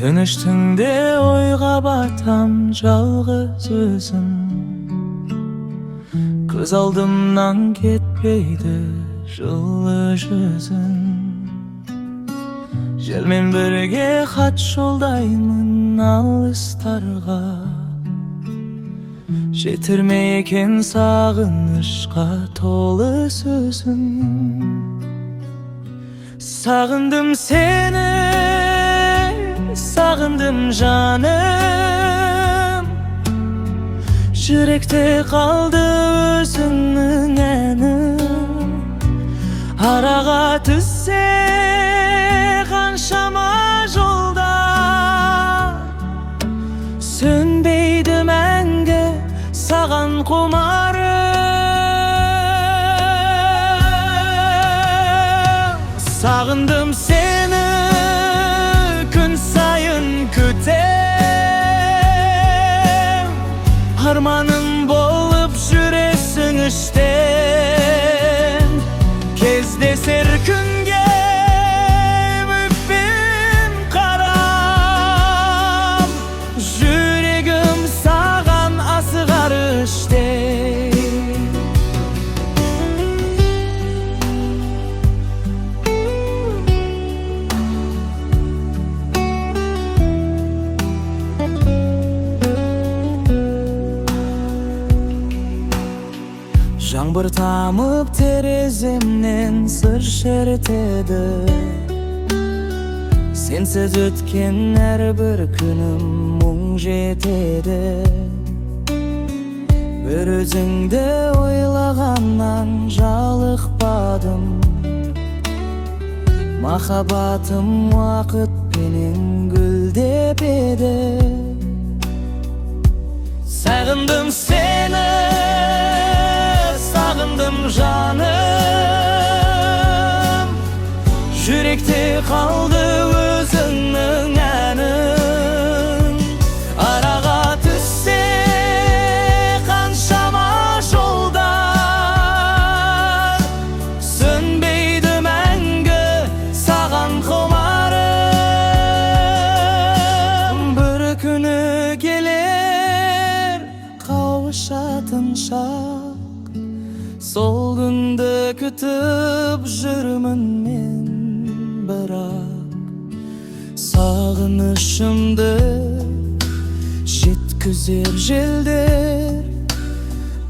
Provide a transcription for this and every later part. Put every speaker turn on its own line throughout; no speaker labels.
Tыныç tünde oyga batam жалгыз özüm. Göz aldımdan ketpeydi жылы жүзün. Желмен бірге хат жолдаймын алыстарға, жетірмей екен сағынышқа толы сөзім. Sağındım seni, sağındım canım. Yürekte kaldı özünün eni. Araga tüsse kanşama jolda, sönbeydi мәңгі саған құмарым. Sağındım seni, gün sayın kütem. Armanım bolup жүresin işten. Kezde serkünge müppin karam. Yüregim sağan asıgar işten. Жаңбыр тамып тереземнен сыр шертеді. Сенсіз өткен әрбір күнім мұң жетеді. Бір өзіңді ойлағаннан жалықпадым. Махаббатым уақытпенен гүлдеп еді. Sağındım seni, sağındım canım. Yürekte kaldı özünün enin. Araga tüsse kanşama jolдар, sönbeydi мәңгі саған құмарым. Bir күні келер қауышатын шақ, сол күнді күтіп жүрмін мен бірақ. Сағынышымды жеткізер желдер,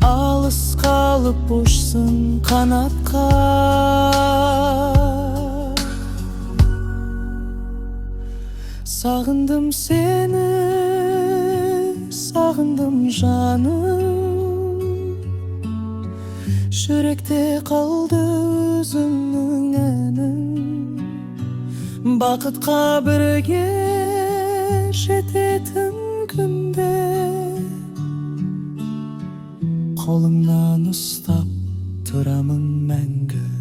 алыс қалып ұшсын қанатқа. Sağındım seni, sağındım canım. Yürekte kaldı özümün enin. Бақытқа бірге жететін күнде қолыңнан ұстап тұрамын мәңгі.